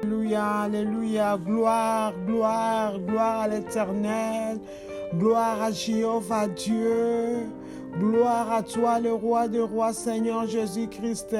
Alléluia, alléluia, gloire, gloire, gloire à l'Éternel, gloire à Jéhovah Dieu, gloire à toi le roi des rois, Seigneur Jésus-Christ,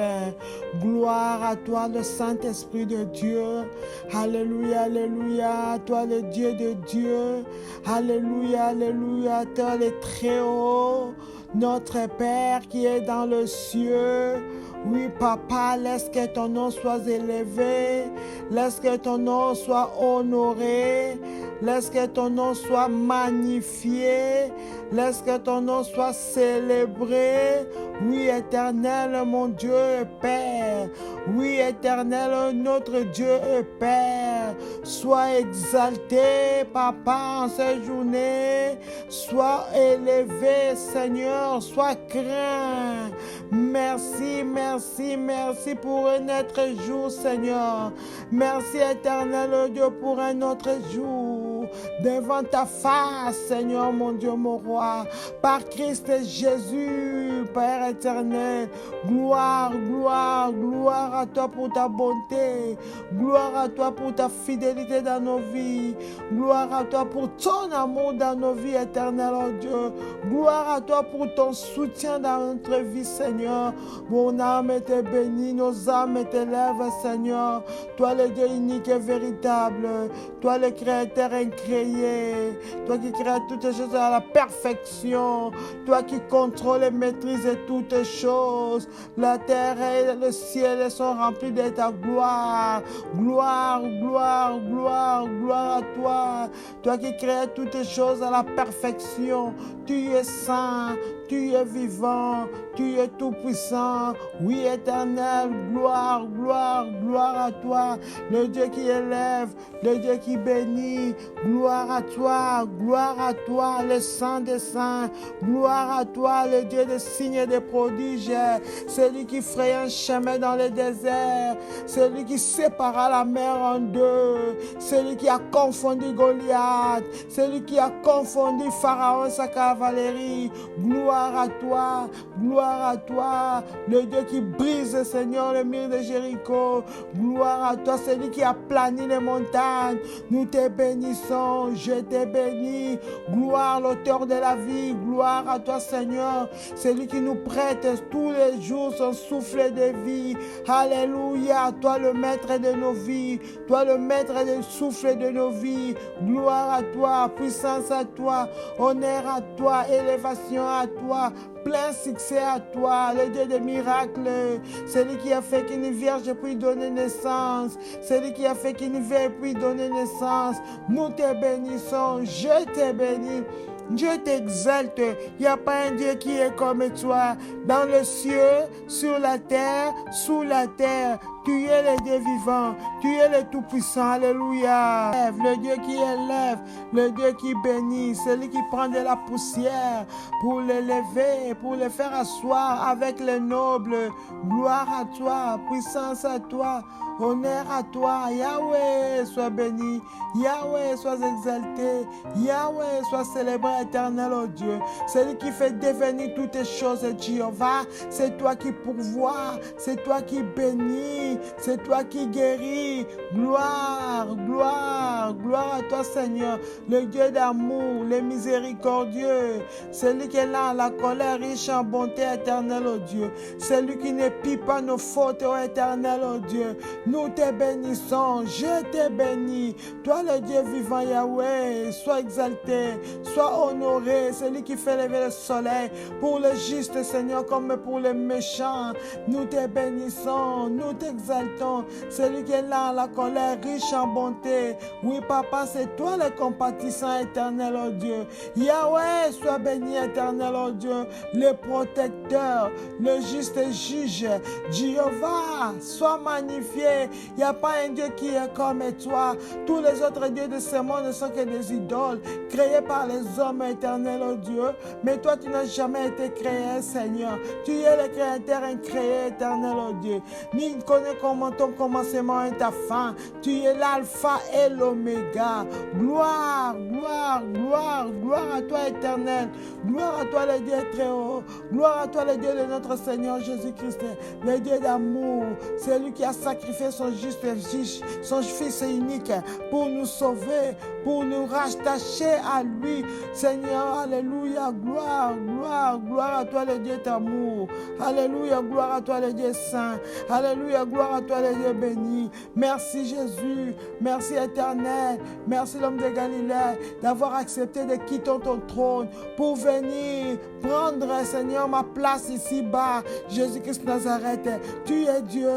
gloire à toi le Saint-Esprit de Dieu, alléluia, alléluia, toi le Dieu de Dieu, alléluia, alléluia, toi le Très-Haut, notre Père qui est dans le ciel. Oui, Papa, laisse que ton nom soit élevé, laisse que ton nom soit honoré, laisse que ton nom soit magnifié, laisse que ton nom soit célébré. Oui, Éternel, mon Dieu et Père. Oui, Éternel, notre Dieu et Père. Sois exalté, Papa, en cette journée. Sois élevé, Seigneur. Sois craint. Merci, merci, merci pour un autre jour, Seigneur. Merci, Éternel Dieu, pour un autre jour. Devant ta face, Seigneur, mon Dieu, mon roi. Par Christ Jésus, Père éternel. Gloire, gloire, gloire à toi pour ta bonté. Gloire à toi pour ta fidélité dans nos vies. Gloire à toi pour ton amour dans nos vies, éternel, oh Dieu. Gloire à toi pour ton soutien dans notre vie, Seigneur. Mon âme était bénie, nos âmes t'élèvent, Seigneur. Toi, le Dieu unique et véritable. Toi, le Créateur incréé. Toi qui crées toutes choses à la perfection. Toi qui contrôles et maîtrises toutes choses. La terre et le ciel sont remplis de ta gloire. Gloire, gloire, gloire, gloire à toi. Toi qui crées toutes choses à la perfection. Tu es saint, tu es vivant, tu es tout-puissant. Oui, éternel, gloire, gloire, gloire à toi. Le Dieu qui élève, le Dieu qui bénit. Gloire à toi, le Saint des saints. Gloire à toi, le Dieu des signes et des prodiges. Celui qui fraye un chemin dans le désert. Celui qui sépara la mer en deux. Celui qui a confondu Goliath. Celui qui a confondu Pharaon et sa cavalerie. Gloire à toi, le Dieu qui brise, Seigneur, le mur de Jéricho. Gloire à toi, celui qui a plani les montagnes. Nous te bénissons, je te bénis. Gloire, l'auteur de la vie. Gloire à toi, Seigneur, celui qui nous prête tous les jours son souffle de vie. Alléluia, toi le maître de nos vies, toi le maître du souffle de nos vies. Gloire à toi, puissance à toi, honneur à toi, élévation à toi, plein succès à toi, le Dieu des miracles, celui qui a fait qu'une vierge puisse donner naissance, celui qui a fait qu'une vierge puisse donner naissance. Nous te bénissons, je te bénis. Dieu t'exalte, il n'y a pas un Dieu qui est comme toi, dans le ciel, sur la terre, sous la terre. Tu es le Dieu vivant, tu es le Tout-Puissant, alléluia. Le Dieu qui élève, le Dieu qui bénit, celui qui prend de la poussière pour l'élever, pour le faire asseoir avec les nobles. Gloire à toi, puissance à toi, honneur à toi. Yahweh, sois béni, Yahweh, sois exalté, Yahweh, sois célébré, éternel, oh Dieu. Celui qui fait devenir toutes les choses, Jéhovah, c'est toi qui pourvois, c'est toi qui bénis. C'est toi qui guéris. Gloire, gloire, gloire à toi, Seigneur, le Dieu d'amour, le miséricordieux, celui qui est là à la colère, riche en bonté, éternelle, oh Dieu, celui qui ne pille pas nos fautes, oh éternel, oh Dieu. Nous te bénissons, je te bénis. Toi, le Dieu vivant, Yahweh, sois exalté, sois honoré, celui qui fait lever le soleil pour le juste, Seigneur, comme pour les méchants. Nous te bénissons, nous t'exaltons. Celui qui est là à la colère, riche en bonté. Oui, Papa, c'est toi le compatissant, éternel, oh Dieu. Yahweh, sois béni, éternel, oh Dieu, le protecteur, le juste juge. Jéhovah, sois magnifié. Il n'y a pas un Dieu qui est comme toi. Tous les autres dieux de ce monde ne sont que des idoles créés par les hommes, éternel, oh Dieu. Mais toi, tu n'as jamais été créé, Seigneur. Tu es le créateur incréé, éternel, oh Dieu. Nous ne connaissons comme ton commencement et ta fin. Tu es l'alpha et l'oméga. Gloire, gloire, gloire, gloire à toi éternel. Gloire à toi le Dieu très haut. Gloire à toi le Dieu de notre Seigneur Jésus-Christ. Le Dieu d'amour. C'est lui qui a sacrifié son fils unique pour nous sauver, pour nous rattacher à lui. Seigneur, alléluia, gloire, gloire, gloire à toi le Dieu d'amour. Alléluia, gloire à toi le Dieu saint. Alléluia, gloire à toi le Dieu béni. Merci Jésus, merci éternel, merci l'homme de Galilée d'avoir accepté de quitter ton trône pour venir prendre, Seigneur, ma place ici-bas. Jésus-Christ Nazareth, tu es Dieu,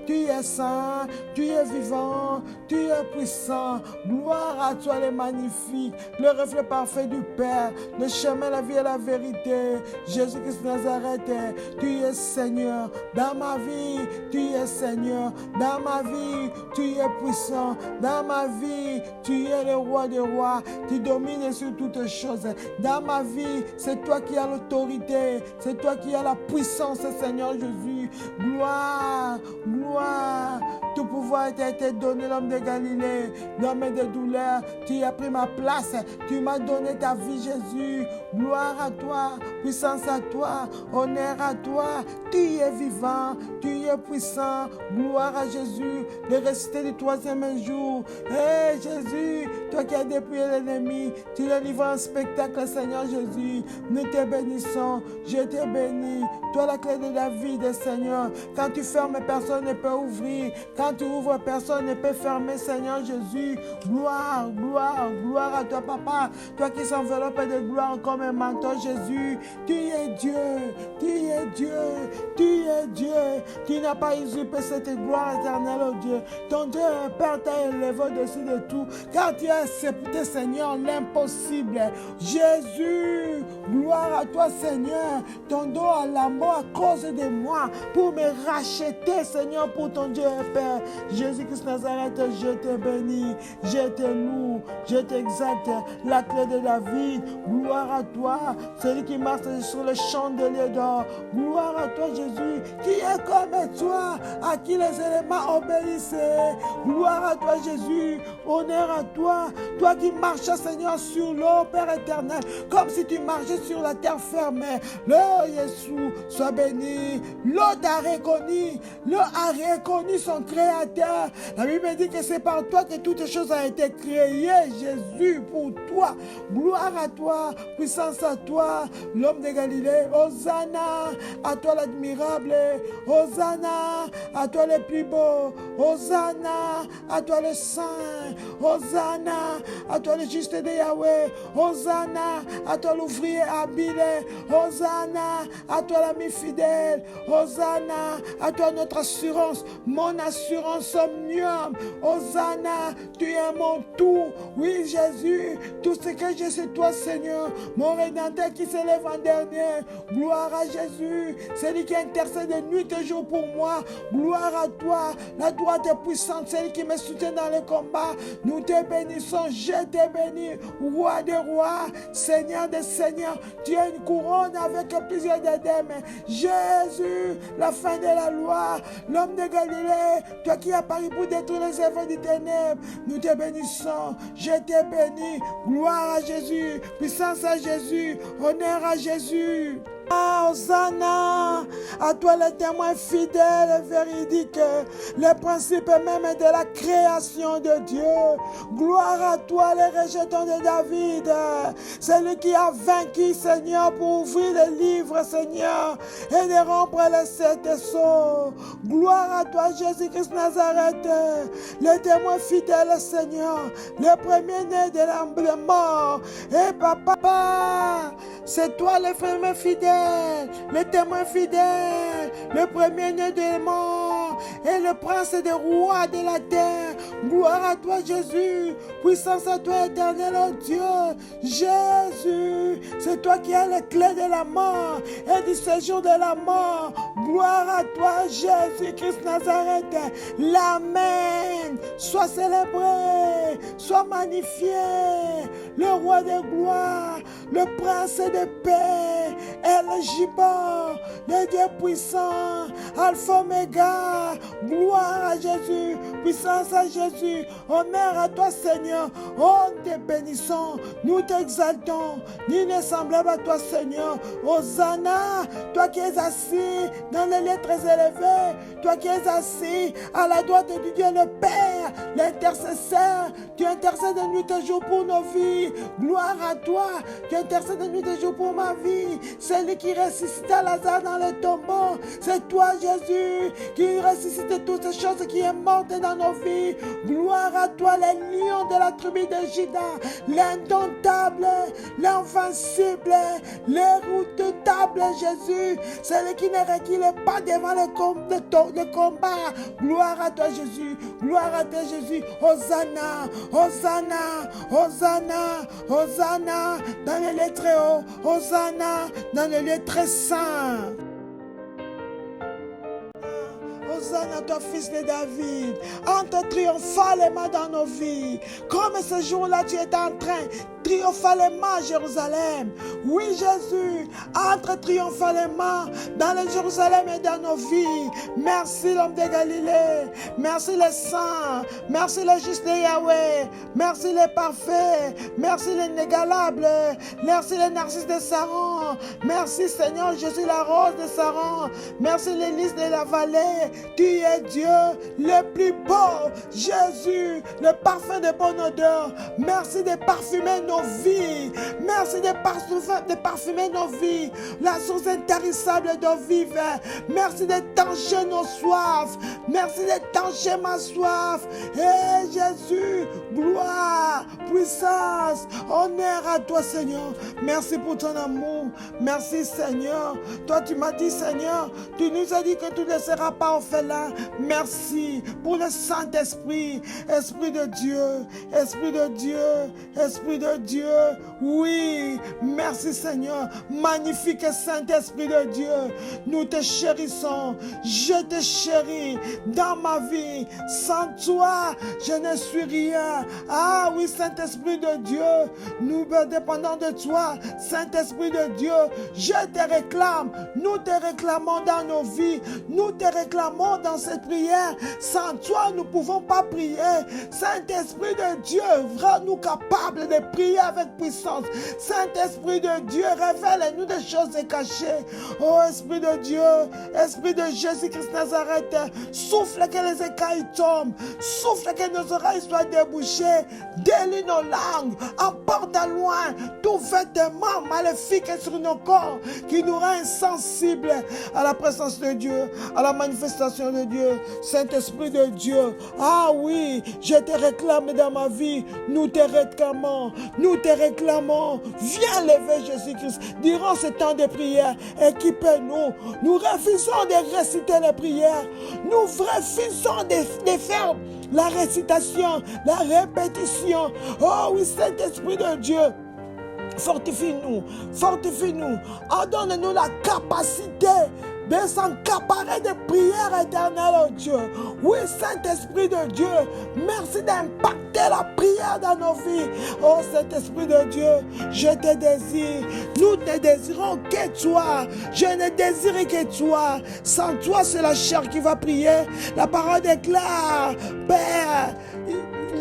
tu es saint, tu es vivant, tu es puissant. Gloire à toi le magnifique, le reflet parfait du Père, le chemin, la vie et la vérité. Jésus-Christ Nazareth, tu es Seigneur. Dans ma vie, tu es Seigneur. Dans ma vie, tu es puissant. Dans ma vie, tu es le roi des rois. Tu domines sur toutes choses. Dans ma vie, c'est toi qui as l'autorité. C'est toi qui as la puissance, Seigneur Jésus. Gloire, gloire. Tout pouvoir t'a été donné, l'homme de Galilée. L'homme de douleur, tu as pris ma place. Tu m'as donné ta vie, Jésus. Gloire à toi, puissance à toi, honneur à toi. Tu es vivant, tu es puissant. Gloire à Jésus, le ressuscité du troisième jour. Hé Jésus, toi qui as dépouillé l'ennemi, tu le livres en spectacle, Seigneur Jésus. Nous te bénissons, je te bénis. Toi la clé de la vie, Seigneur. Quand tu fermes, personne ne peut ouvrir. Quand tu ouvres, personne ne peut fermer, Seigneur Jésus. Gloire, gloire, gloire à toi, Papa. Toi qui s'enveloppe de gloire comme un manteau, Jésus. Tu es Dieu, tu es Dieu, tu es Dieu. Tu n'as pas usurpé cette gloire éternelle, oh Dieu. Ton Dieu, Père, t'a élevé au-dessus de tout. Car tu as accepté, Seigneur, l'impossible. Jésus, gloire à toi, Seigneur. Ton dos à la mort à cause de moi pour me racheter, Seigneur, pour ton Dieu, Père. Jésus-Christ Nazareth, je te bénis, je te loue, je t'exalte, la clé de David. Gloire à toi, celui qui marche sur le chandelier d'or. Gloire à toi, Jésus, qui est comme toi, à qui les éléments obéissaient. Gloire à toi, Jésus, honneur à toi, toi qui marches, Seigneur, sur l'eau, Père éternel, comme si tu marchais sur la terre fermée. Le Jésus, sois béni. L'eau t'a reconnu, l'eau a reconnu son Créateur. La Bible dit que c'est par toi que toutes choses ont été créées, Jésus, pour toi. Gloire à toi, puissance à toi, l'homme de Galilée. Hosanna, à toi l'admirable. Hosanna, à toi le plus beau. Hosanna, à toi le saint. Hosanna, à toi le juste de Yahweh. Hosanna, à toi l'ouvrier habile. Hosanna, à toi l'ami fidèle. Hosanna, à toi notre assurance, mon assurance omnium. Hosanna, tu es mon tout. Oui, Jésus, tout ce que j'ai, c'est toi, Seigneur, mon Rédempteur qui s'élève en dernier. Gloire à Jésus, celui qui intercède de nuit et jour pour moi. Gloire à toi, la droite est puissante, celle qui me soutient dans le combat. Nous te bénissons, je te bénis, roi des rois, Seigneur des seigneurs. Tu as une couronne avec plusieurs diadèmes. Jésus, la fin de la loi, l'homme de Galilée, toi qui as paru pour détruire les œuvres du ténèbre. Nous te bénissons, je te bénis. Gloire à Jésus, puissance à Jésus, honneur à Jésus. Hosanna, à toi le témoin fidèle et véridique, le principe même de la création de Dieu. Gloire à toi, les rejetons de David, celui qui a vaincu, Seigneur, pour ouvrir le livre, Seigneur, et de rompre les sept sceaux. Gloire à toi, Jésus-Christ Nazareth, le témoin fidèle, Seigneur, le premier-né de l'âme mort. Et papa, c'est toi le premier fidèle, le témoin fidèle, le premier-né des morts et le prince des rois de la terre. Gloire à toi, Jésus. Puissance à toi, éternel, oh Dieu. Jésus, c'est toi qui as les clés de la mort et du séjour de la mort. Gloire à toi, Jésus-Christ Nazareth. L'Amen. Sois célébré, sois magnifié. Le roi de gloire, le prince de paix, El Gibor, le Dieu puissant, Alpha Omega, gloire à Jésus, puissance à Jésus, honneur à toi Seigneur, oh nous te bénissons, nous t'exaltons, nul n'est semblable à toi Seigneur, Hosanna, toi qui es assis dans les lieux très élevés, toi qui es assis à la droite du Dieu le Père, l'intercesseur, tu intercèdes de nuit et jour pour nos vies, gloire à toi, tu intercèdes de nuit et jour pour ma vie, celui qui ressuscita Lazare dans le tombeau, c'est toi Jésus, qui ressuscite toutes ces choses qui est morte dans nos vies, gloire à toi les lions de la tribu de Juda, l'indomptable, l'invincible, l'irrédoutable Jésus, celui qui ne recule pas devant le combat, gloire à toi Jésus, gloire à toi Jésus, Hosanna, Hosanna, Hosanna, Hosanna, dans les lieux très hauts, Hosanna, dans les lieux très saints. Hosanna à toi, fils de David, entre triomphalement dans nos vies, comme ce jour-là tu étais en train triomphalement à Jérusalem. Oui, Jésus, entre triomphalement dans le Jérusalem et dans nos vies. Merci l'homme de Galilée, merci les saints, merci le juste de Yahweh, merci les parfaits, merci les négalables, merci les narcisses de Saron, merci Seigneur Jésus la rose de Saron, merci les lys de la vallée. Tu es Dieu le plus beau, Jésus, le parfum de bonne odeur. Merci de parfumer nos vies. Merci de parfumer nos vies. La source intarissable d'eau vive. Merci d'étancher nos soifs. Merci d'étancher ma soif. Et Jésus, gloire, puissance, honneur à toi Seigneur. Merci pour ton amour. Merci Seigneur. Toi tu m'as dit Seigneur, tu nous as dit que tu ne seras pas orphelin. Merci pour le Saint-Esprit, Esprit de Dieu, Esprit de Dieu, Esprit de Dieu. Oui, merci Seigneur. Magnifique Saint-Esprit de Dieu. Nous te chérissons. Je te chéris dans ma vie. Sans toi, je ne suis rien. Ah oui, Saint-Esprit de Dieu, nous dépendons de toi. Saint-Esprit de Dieu, je te réclame. Nous te réclamons dans nos vies. Nous te réclamons dans cette prière. Sans toi, nous ne pouvons pas prier. Saint-Esprit de Dieu, rends-nous capables de prier avec puissance. Saint-Esprit de Dieu, révèle-nous des choses cachées. Oh Esprit de Dieu, Esprit de Jésus-Christ Nazareth, souffle que les écailles tombent, souffle que nos oreilles soient débouchées, délie nos langues, emporte à loin tout vêtement maléfique sur nos corps qui nous rend insensibles à la présence de Dieu, à la manifestation de Dieu. Saint-Esprit de Dieu, ah oui, je te réclame dans ma vie, nous te réclamons, nous te réclamons. Viens lever Jésus-Christ durant ce temps de prière, équipez-nous. Nous refusons de réciter les prières, nous refusons de faire la récitation, la répétition. Oh oui, Saint-Esprit de Dieu, fortifie-nous, fortifie-nous, donne-nous la capacité de s'accaparer de prières éternelles, oh Dieu. Oui, Saint-Esprit de Dieu, merci d'impacter la prière dans nos vies. Oh Saint-Esprit de Dieu, je te désire. Nous ne désirons que toi. Je ne désire que toi. Sans toi, c'est la chair qui va prier. La parole déclare, Père,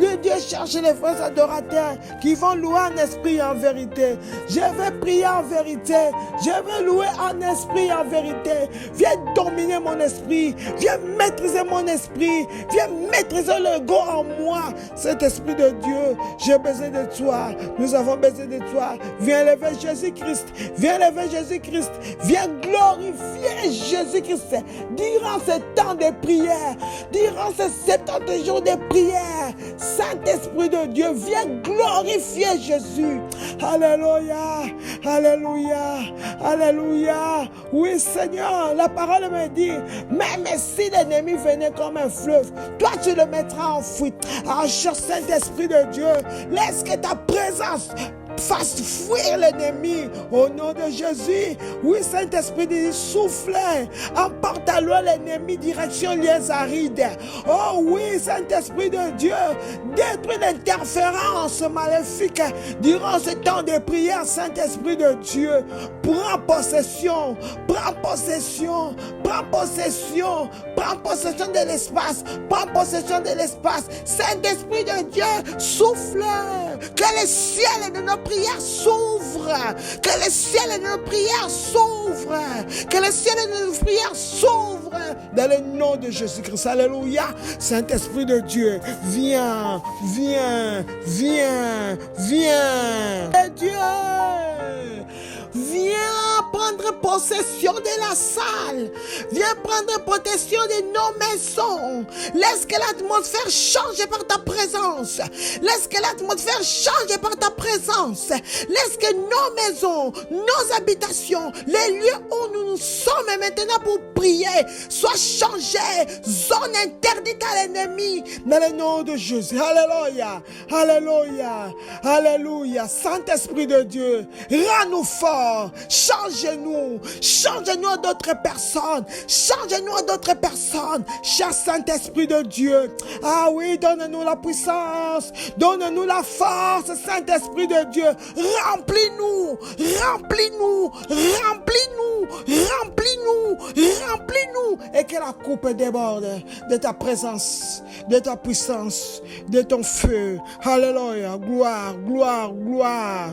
le Dieu cherche les frères adorateurs qui vont louer en esprit et en vérité. Je vais prier en vérité. Je vais louer en esprit et en vérité. Viens dominer mon esprit. Viens maîtriser mon esprit. Viens maîtriser le go en moi. Cet esprit de Dieu, j'ai besoin de toi. Nous avons besoin de toi. Viens lever Jésus-Christ. Viens lever Jésus-Christ. Viens glorifier Jésus-Christ. Durant ce temps de prière. Durant ces 70 jours de prière. Saint-Esprit de Dieu, viens glorifier Jésus. Alléluia, alléluia, alléluia. Oui Seigneur, la parole me dit, même si l'ennemi venait comme un fleuve, toi tu le mettras en fuite. Alors cher Saint-Esprit de Dieu, laisse que ta présence fasse fuir l'ennemi au nom de Jésus. Oui, Saint-Esprit de Dieu, souffle, emporte à loin l'ennemi direction lieux arides. Oh oui, Saint-Esprit de Dieu, détruis l'interférence maléfique durant ce temps de prière. Saint-Esprit de Dieu, prends possession, prends possession, prends possession, prends possession de l'espace, prends possession de l'espace. Saint-Esprit de Dieu, souffle, que les ciels de nos prières s'ouvrent, que les ciels de nos prières s'ouvrent, que les ciels de nos prières s'ouvrent dans le nom de Jésus-Christ. Alléluia. Saint-Esprit de Dieu, viens, viens, viens, viens. Et Dieu, viens prendre possession de la salle. Viens prendre possession de nos maisons. Laisse que l'atmosphère change par ta présence. Laisse que l'atmosphère change par ta présence. Laisse que nos maisons, nos habitations, les lieux où nous sommes maintenant pour prier, soient changés. Zone interdite à l'ennemi. Dans le nom de Jésus. Alléluia. Alléluia. Alléluia. Saint-Esprit de Dieu, rends-nous forts. Change-nous. Change-nous à d'autres personnes. Change-nous à d'autres personnes. Cher Saint-Esprit de Dieu. Ah oui, donne-nous la puissance. Donne-nous la force, Saint-Esprit de Dieu. Remplis-nous. Remplis-nous. Remplis-nous. Remplis-nous. Remplis-nous. Et que la coupe déborde de ta présence, de ta puissance, de ton feu. Alléluia. Gloire, gloire, gloire.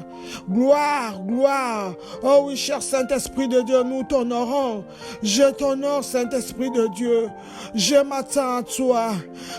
Gloire, gloire. Oh oui, cher Saint-Esprit de Dieu, nous t'honorons. Je t'honore, Saint-Esprit de Dieu. Je m'attends à toi.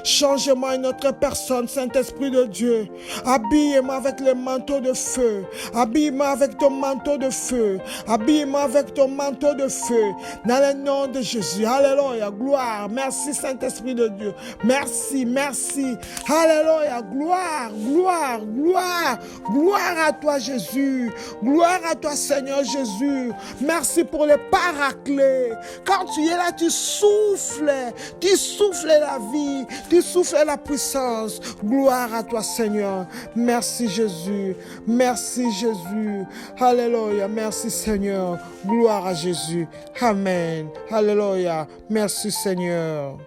Change-moi une autre personne, Saint-Esprit de Dieu. Habille-moi avec le manteau de feu. Habille-moi avec ton manteau de feu. Habille-moi avec ton manteau de feu. Dans le nom de Jésus. Alléluia. Gloire. Merci, Saint-Esprit de Dieu. Merci, merci. Alléluia. Gloire, gloire, gloire. Gloire à toi, Jésus. Gloire à toi, Seigneur Jésus. Merci pour le paraclet. Quand tu es là, tu souffles la vie, tu souffles la puissance. Gloire à toi, Seigneur. Merci, Jésus. Merci, Jésus. Alléluia. Merci, Seigneur. Gloire à Jésus. Amen. Alléluia. Merci, Seigneur.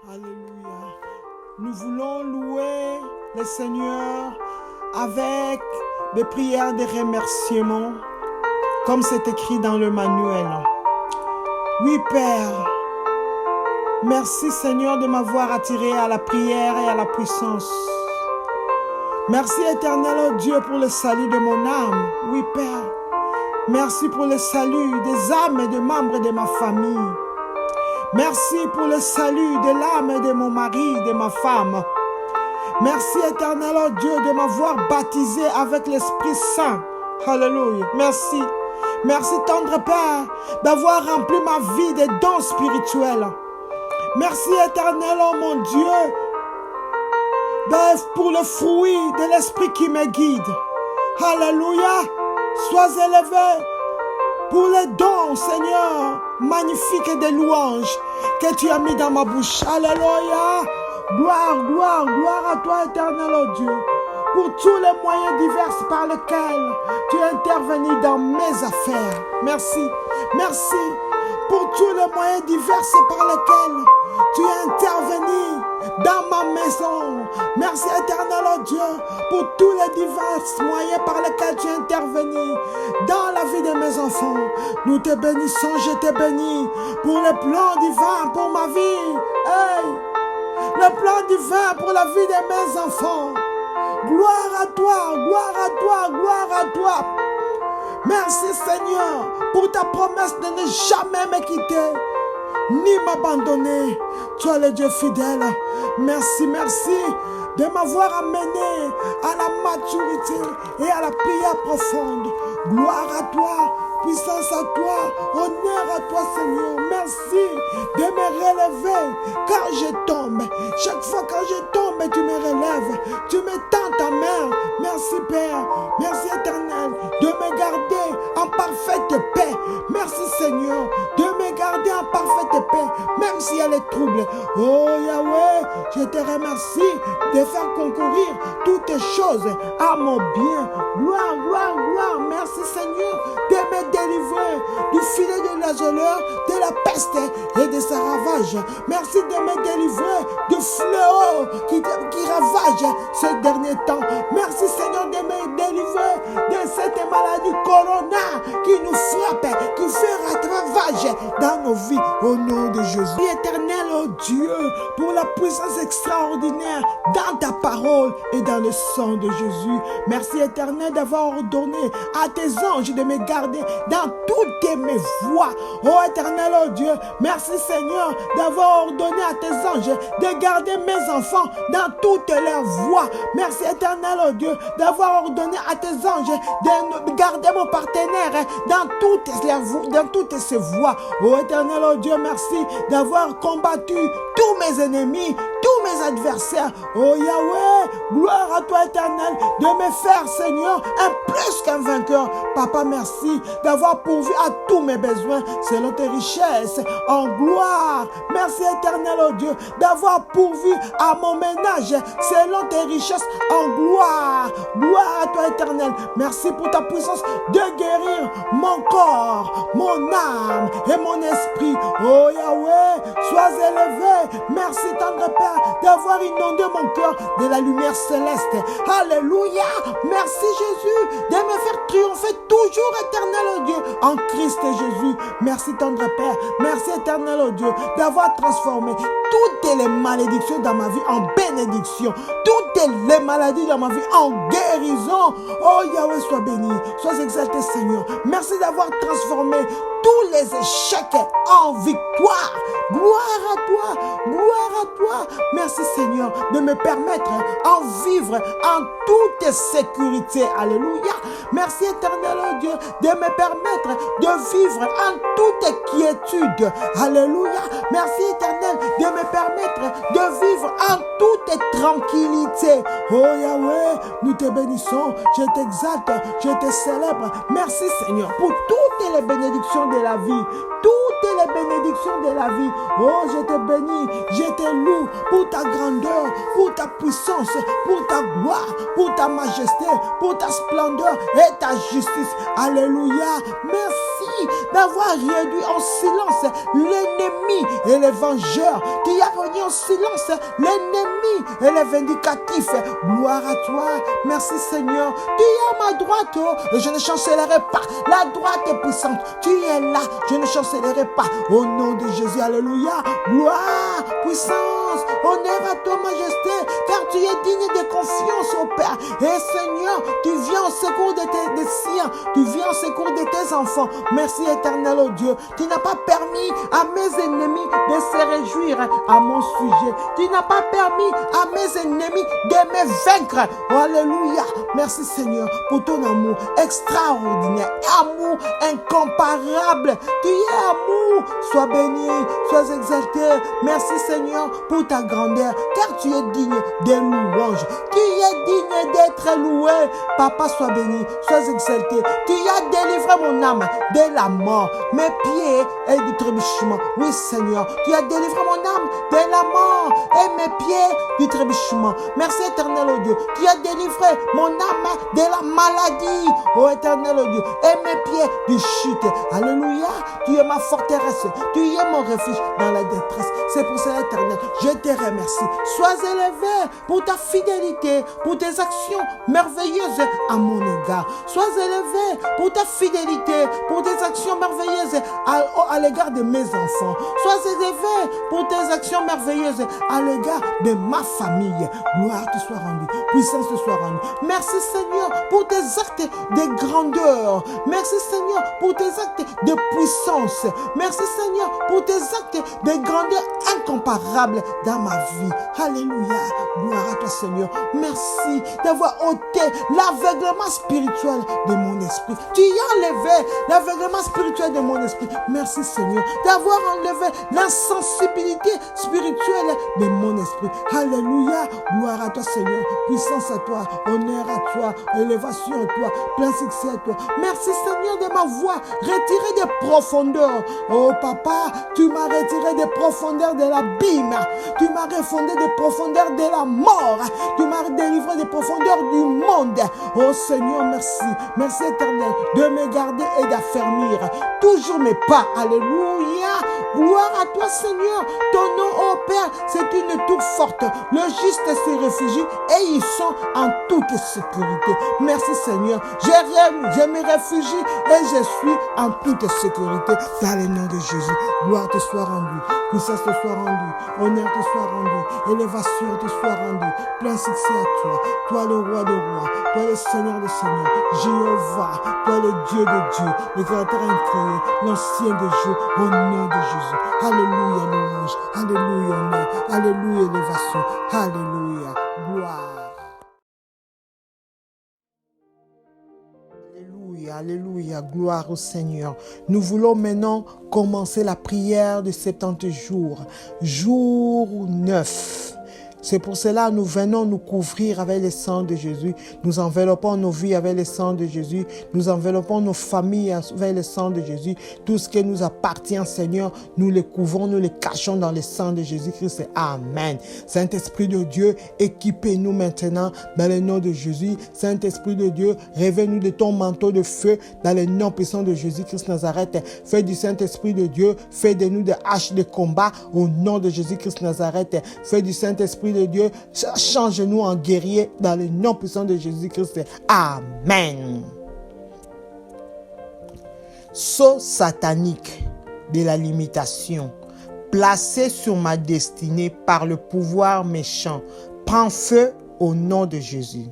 Alléluia. Nous voulons louer le Seigneur avec des prières de remerciement, comme c'est écrit dans le manuel. Oui, Père, merci Seigneur de m'avoir attiré à la prière et à la puissance. Merci éternel oh Dieu pour le salut de mon âme. Oui, Père, merci pour le salut des âmes et des membres de ma famille. Merci pour le salut de l'âme de mon mari, de ma femme. Merci éternel oh Dieu de m'avoir baptisé avec l'Esprit Saint. Alléluia. Merci. Merci tendre Père d'avoir rempli ma vie de dons spirituels. Merci éternel oh mon Dieu pour le fruit de l'Esprit qui me guide. Alléluia. Sois élevé pour les dons, Seigneur, magnifiques des louanges que tu as mis dans ma bouche. Alléluia. Gloire, gloire, gloire à toi, éternel oh Dieu, pour tous les moyens divers par lesquels tu es intervenu dans mes affaires. Merci, merci pour tous les moyens divers par lesquels tu es intervenu dans ma maison. Merci éternel oh Dieu pour tous les divers moyens par lesquels tu es intervenu dans la vie de mes enfants. Nous te bénissons, je te bénis pour le plan divin pour ma vie. Hey! Le plan divin pour la vie de mes enfants. Gloire à toi, gloire à toi, gloire à toi. Merci Seigneur pour ta promesse de ne jamais me quitter ni m'abandonner. Tu es le Dieu fidèle. Merci, merci de m'avoir amené à la maturité et à la prière profonde. Gloire à toi, puissance à toi, honneur à toi Seigneur. Merci de me relever quand je tombe. Chaque fois quand je tombe, tu me relèves. Tu me tends ta main. Merci Père. Merci éternel de me garder en parfaite paix. Merci Seigneur de me garder garder en parfaite paix, même s'il y a les troubles. Oh Yahweh, je te remercie de faire concourir toutes choses à mon bien. Gloire, gloire, gloire. Merci Seigneur de me délivrer du filet de l'azoleur, de la peste et de sa ravage. Merci de me délivrer du fléau qui ravage ces derniers temps. Merci Seigneur de me délivrer de cette maladie corona qui nous frappe, qui fait ravage dans nos vies au nom de Jésus. Éternel, oh Dieu, pour la puissance extraordinaire dans ta parole et dans le sang de Jésus. Merci éternel d'avoir ordonné à tes anges de me garder dans toutes mes voies. Oh éternel, oh Dieu, merci Seigneur d'avoir ordonné à tes anges de garder mes enfants dans toutes leurs voies. Merci éternel, oh Dieu, d'avoir ordonné à tes anges de garder mon partenaire dans toutes ses voies. Oh éternel, oh Dieu, merci d'avoir combattu tous mes ennemis, tous mes adversaires. Oh Yahweh, gloire à toi éternel de me faire Seigneur un plus qu'un vainqueur. Papa, merci d'avoir pourvu à tous mes besoins selon tes richesses en gloire. Merci éternel oh Dieu d'avoir pourvu à mon ménage selon tes richesses en gloire. Gloire à toi éternel. Merci pour ta puissance de guérir mon corps, mon âme et mon esprit. Oh Yahweh, sois élevé. Merci tendre Père d'avoir inondé mon cœur de la lumière céleste. Alléluia. Merci Jésus de me faire triompher toujours éternel oh Dieu en Christ Jésus. Merci tendre Père. Merci éternel oh Dieu d'avoir transformé toutes les malédictions dans ma vie en bénédiction. Toutes les maladies dans ma vie en guérison. Oh Yahweh, sois béni. Sois exalté Seigneur. Merci d'avoir transformé tous les échecs en victoire. Gloire à toi. Gloire à toi. Merci Seigneur de me permettre en vivre en toute sécurité. Alléluia. Merci éternel oh Dieu de me permettre de vivre en toute quiétude. Alléluia. Merci éternel de me permettre de vivre en toute tranquillité. Oh Yahweh, nous te bénissons, je t'exalte, je te célèbre. Merci Seigneur pour toutes les bénédictions de la vie. Toutes les bénédictions de la vie. Oh, je te bénis, je te loue pour ta grandeur, pour ta puissance, pour ta gloire, pour ta majesté, pour ta splendeur et ta justice. Alléluia. Merci d'avoir réduit en silence l'ennemi et les vengeurs. Tu as réduit en silence l'ennemi et les vindicatifs. Gloire à toi. Merci Seigneur. Tu es à ma droite et je ne chancellerai pas. La droite est puissante. Tu es là. Je ne chancellerai pas. Au nom de Jésus. Alléluia. Gloire, puissance, honneur à toi majesté, car tu es digne de confiance au Père. Et Seigneur, tu viens au secours des siens. Tu viens au secours de tes enfants. Merci éternel oh Dieu. Tu n'as pas permis à mes ennemis de se réjouir à mon sujet. Tu n'as pas permis à mes ennemis de me vaincre. Oh, alléluia. Merci Seigneur pour ton amour extraordinaire. Amour incomparable. Tu es amour. Sois béni, sois exalté. Merci Seigneur pour ta grandeur, car tu es digne des louanges. Tu es digne d'être loué. Papa, sois béni, sois exalté. Tu as délivré mon âme de la mort, mes pieds et du trébuchement. Oui Seigneur, tu as délivré mon âme de la mort et mes pieds du trébuchement. Merci éternel oh Dieu. Tu as délivré mon âme de la maladie, oh éternel oh Dieu, et mes pieds du chute. Alléluia. Tu es ma forteresse. Tu es mon refuge dans la détresse. C'est pour cela éternel, je te remercie. Sois élevé pour ta fidélité, pour tes actions merveilleuses à mon égard. Sois élevé pour ta fidélité, pour tes actions merveilleuses à l'égard de mes enfants. Sois élevé pour tes actions merveilleuses à l'égard de ma famille. Gloire te soit rendue, puissance te soit rendue. Merci Seigneur pour tes actes de grandeur. Merci Seigneur pour tes actes de puissance. Merci Seigneur pour tes actes de grandeur incomparable dans ma vie. Alléluia. Gloire à toi, Seigneur. Merci d'avoir ôté l'aveuglement spirituel de mon esprit. Tu y as enlevé l'aveuglement spirituel de mon esprit. Merci, Seigneur, d'avoir enlevé l'insensibilité spirituelle de mon esprit. Alléluia. Gloire à toi, Seigneur. Puissance à toi. Honneur à toi. Élévation à toi. Plein succès à toi. Merci, Seigneur, de ma voix retirée des profondeurs. Oh, Papa, tu m'as retiré des profondeurs de l'abîme. Tu m'as refondé des profondeurs de la mort. Tu m'as délivré des profondeurs du monde. Oh, Seigneur, merci. Merci, Éternel, de me garder et d'affermir toujours mes pas. Alléluia. Gloire à toi, Seigneur. Ton nom, oh Père, c'est une tour forte. Le juste se réfugie et ils sont en toute sécurité. Merci, Seigneur. Je me réfugie et je suis en toute sécurité. Dans le nom de Jésus, gloire te soit rendue. Puissance te soit rendue. Honneur te soit rendu. Élévation te soit rendue. Plein succès à toi. Toi le roi des rois. Toi le Seigneur des seigneurs. Jéhovah. Toi le Dieu de Dieu. Le créateur incréé. L'ancien des jours. Au nom de Jésus. Alléluia louange. Alléluia honneur. Alléluia élévation. Alléluia. Gloire. Alléluia, alléluia, gloire au Seigneur. Nous voulons maintenant commencer la prière de 70 jours, jour 9. C'est pour cela que nous venons nous couvrir avec le sang de Jésus. Nous enveloppons nos vies avec le sang de Jésus. Nous enveloppons nos familles avec le sang de Jésus. Tout ce qui nous appartient, Seigneur, nous le couvrons, nous le cachons dans le sang de Jésus-Christ. Amen. Saint-Esprit de Dieu, équipez-nous maintenant dans le nom de Jésus. Saint-Esprit de Dieu, révèle-nous de ton manteau de feu dans le nom puissant de Jésus-Christ Nazareth. Fais du Saint-Esprit de Dieu, fais de nous des haches de combat au nom de Jésus-Christ Nazareth. Fais du Saint-Esprit de Dieu, change-nous en guerriers dans le nom puissant de Jésus-Christ. Amen. Sceau satanique de la limitation, placé sur ma destinée par le pouvoir méchant, prend feu au nom de Jésus.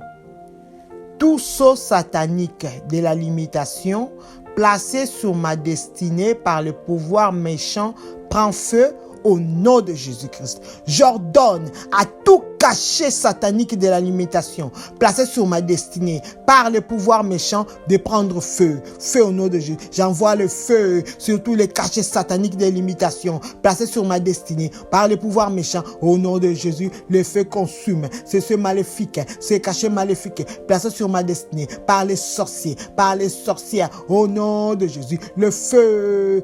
Tout sceau satanique de la limitation, placé sur ma destinée par le pouvoir méchant, prend feu au nom de Jésus-Christ. J'ordonne à tout cachet satanique de la limitation placé sur ma destinée par le pouvoir méchant de prendre feu. Feu au nom de Jésus. J'envoie le feu sur tous les cachets sataniques de limitation placés sur ma destinée par le pouvoir méchant au nom de Jésus. Le feu consume. C'est ce maléfique, ce cachet maléfique placé sur ma destinée par les sorciers, par les sorcières au nom de Jésus. Le feu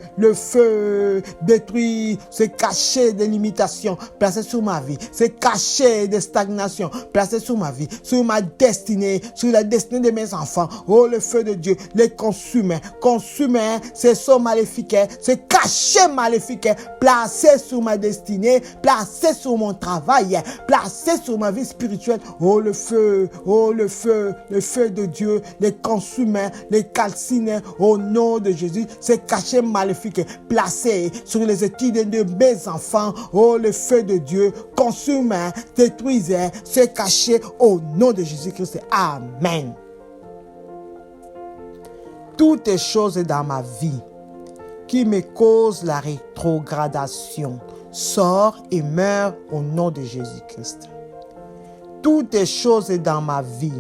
détruit ce cachet de limitation placé sur ma vie, ce cachet de stagnation placé sur ma vie, sur ma destinée, sur la destinée de mes enfants. Oh, le feu de Dieu les consume ces sorts maléfiques, ces cachets maléfiques placés sur ma destinée, placés sur mon travail, placés sur ma vie spirituelle. Oh, le feu de Dieu les consume, les calcine au nom de Jésus. Ces cachets maléfiques placés sur les études de mes enfants. Oh, le feu de Dieu consume, détruisez ce cachet au nom de Jésus-Christ. Amen. Toutes les choses dans ma vie qui me causent la rétrogradation sort et meurt au nom de Jésus-Christ. Toutes les choses dans ma vie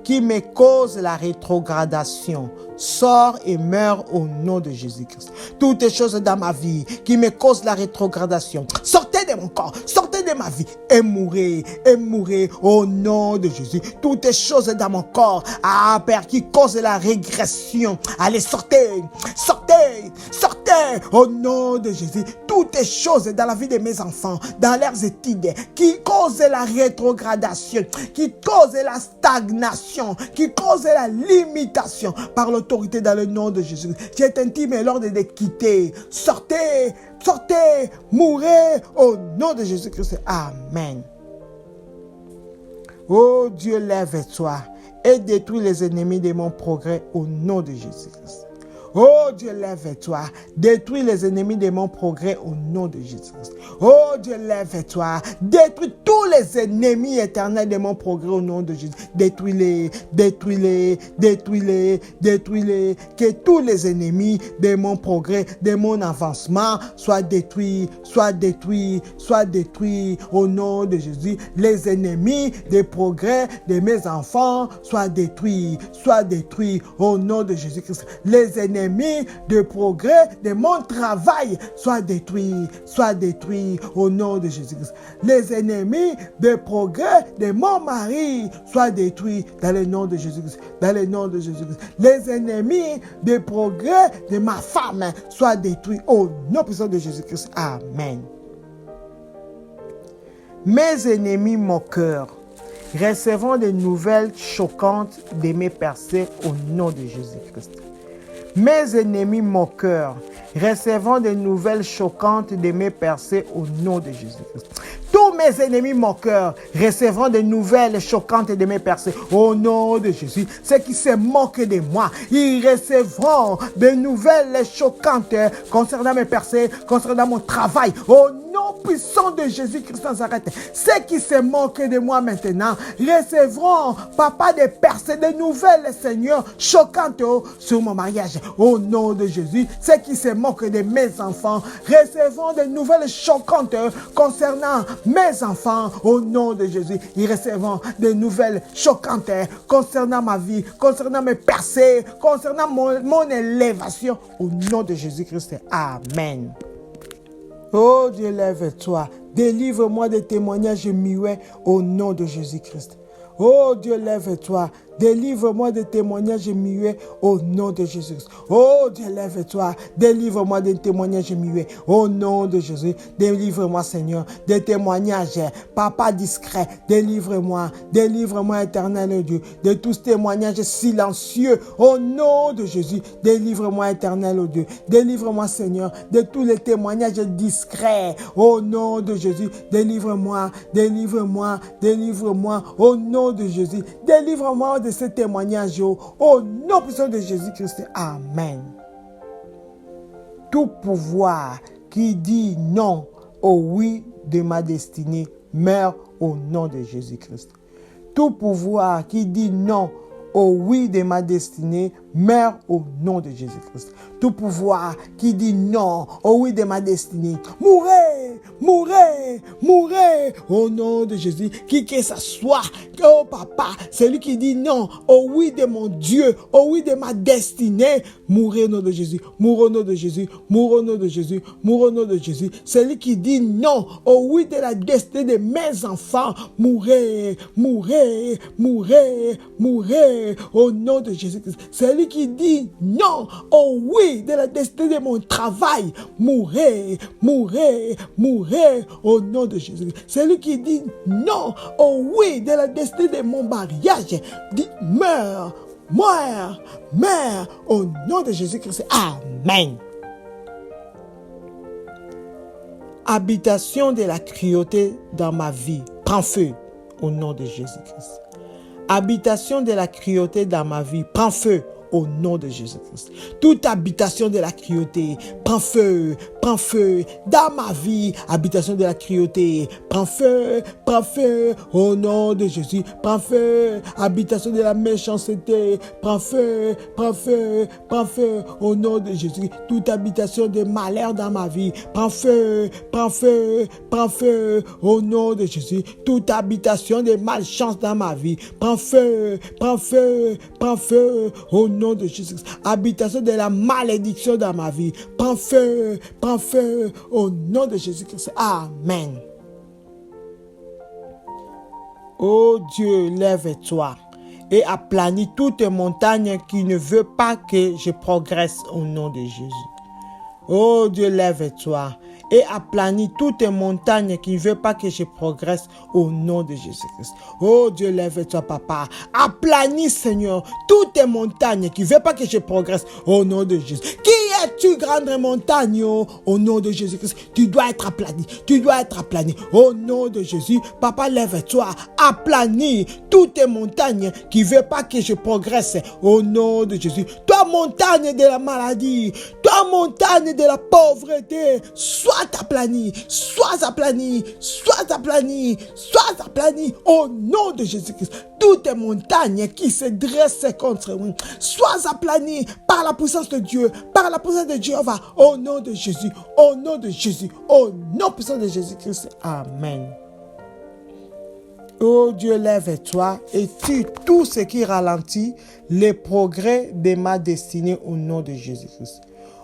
qui me causent la rétrogradation sort et meurt au nom de Jésus-Christ. Toutes les choses dans ma vie qui me causent la rétrogradation, sortez de mon corps, sortez de ma vie et mourrez au nom de Jésus. Toutes les choses dans mon corps, Père, qui causent la régression, allez, sortez au nom de Jésus. Toutes les choses dans la vie de mes enfants, dans leurs études, qui causent la rétrogradation, qui causent la stagnation, qui causent la limitation, par l'autorité dans le nom de Jésus. J'ai intimé l'ordre de quitter. Sortez, mourrez au nom de Jésus-Christ. Amen. Oh Dieu, lève-toi et détruis les ennemis de mon progrès au nom de Jésus-Christ. Oh Dieu, lève-toi, détruis les ennemis de mon progrès au nom de Jésus-Christ. Oh Dieu, lève-toi, détruis tous les ennemis éternels de mon progrès au nom de Jésus. Détruis-les, détruis-les, détruis-les, détruis-les. Que tous les ennemis de mon progrès, de mon avancement soient détruits, soient détruits, soient détruits au nom de Jésus. Les ennemis des progrès de mes enfants soient détruits au nom de Jésus-Christ. Les ennemis de progrès de mon travail soient détruits au nom de Jésus-Christ. Les ennemis de progrès de mon mari soient détruits dans le nom de Jésus-Christ. Dans le nom de Jésus-Christ. Les ennemis de progrès de ma femme soient détruits au nom puissant de Jésus-Christ. Amen. Mes ennemis moqueurs recevront des nouvelles choquantes de mes percées au nom de Jésus-Christ. Mes ennemis moqueurs recevront des nouvelles choquantes de mes percées au nom de Jésus-Christ. Tous mes ennemis moqueurs recevront des nouvelles choquantes de mes percées au nom de Jésus. Ceux qui se moquent de moi, ils recevront des nouvelles choquantes concernant mes percées, concernant mon travail. Au nom puissant de Jésus-Christ de Nazareth. Ceux qui se moquent de moi maintenant recevront, papa, des percées, des nouvelles, Seigneur, choquantes sur mon mariage. Au nom de Jésus, ceux qui se moquent de mes enfants recevront des nouvelles choquantes concernant mes enfants. Au nom de Jésus, ils recevront des nouvelles choquantes concernant ma vie, concernant mes percées, concernant mon élévation. Au nom de Jésus-Christ. Amen. Oh Dieu, lève-toi. Délivre-moi des témoignages muets au nom de Jésus-Christ. Oh Dieu, lève-toi. Délivre-moi des témoignages muets au nom de Jésus. Oh Dieu, lève-toi. Délivre-moi des témoignages muets au nom de Jésus. Délivre-moi, Seigneur, des témoignages, papa discret. Délivre-moi, délivre-moi, éternel Dieu, de tous ces témoignages silencieux au nom de Jésus. Délivre-moi, éternel Dieu. Délivre-moi, Seigneur, de tous les témoignages discrets au nom de Jésus. Délivre-moi, délivre-moi, délivre-moi au nom de Jésus. Délivre-moi de ces témoignages au nom puissant de Jésus-Christ. Amen. Tout pouvoir qui dit non au oui de ma destinée meurt au nom de Jésus-Christ. Tout pouvoir qui dit non au oui de ma destinée meurt au nom de Jésus-Christ. Tout pouvoir qui dit non au oui de ma destinée, mourrez, mourrez, mourrez au nom de Jésus. Qui que ce soit, oh papa, celui qui dit non au oui de mon Dieu, au oui de ma destinée, mourrez au nom de Jésus, mourrez au nom de Jésus, mourrez au nom de Jésus, mourrez au nom de Jésus. Celui qui dit non au oui de la destinée de mes enfants, mourrez, mourrez, mourrez, mourrez au nom de Jésus-Christ. Celui qui dit non au oui de la destinée de mon travail, mourrez, mourrez, mourrez au nom de Jésus. Celui qui dit non au oui de la destinée de mon mariage, dit meurs, meurs, meurs au nom de Jésus-Christ. Amen. Habitation de la cruauté dans ma vie, prends feu au nom de Jésus-Christ. Habitation de la cruauté dans ma vie, prends feu au nom de Jésus-Christ. Toute habitation de la cruauté, prends feu dans ma vie. Habitation de la cruauté, prends feu au nom de Jésus. Prends feu, habitation de la méchanceté, prends feu au nom de Jésus. Toute habitation de malheur dans ma vie, prends feu au nom de Jésus. Toute habitation de malchance dans ma vie, prends feu au nom de Jésus. Habitation de la malédiction dans ma vie, prends feu au nom de Jésus-Christ. Amen. Oh Dieu, lève-toi et aplanis toute montagne qui ne veut pas que je progresse au nom de Jésus. Oh Dieu, lève-toi et aplanis toute montagne qui ne veut pas que je progresse au nom de Jésus-Christ. Oh Dieu, lève-toi, papa. Aplanis, Seigneur, toutes montagnes qui ne veut pas que je progresse au nom de Jésus. Qui es-tu, grande montagne, au nom de Jésus-Christ? Tu dois être aplani. Tu dois être aplani. Au nom de Jésus, papa, lève-toi. Aplanis toutes montagnes qui ne veut pas que je progresse au nom de Jésus. Toi Toi, montagne de la maladie, toi, montagne de la pauvreté, sois aplanie, sois aplanie, sois aplanie, sois aplanie au nom de Jésus-Christ. Toutes les montagnes qui se dressent contre nous, sois aplanie par la puissance de Dieu, par la puissance de Jéhovah, au nom de Jésus, au nom de Jésus, au nom puissant de Jésus-Christ. Amen. Oh Dieu, lève-toi et tue tout ce qui ralentit les progrès de ma destinée au nom de Jésus-Christ.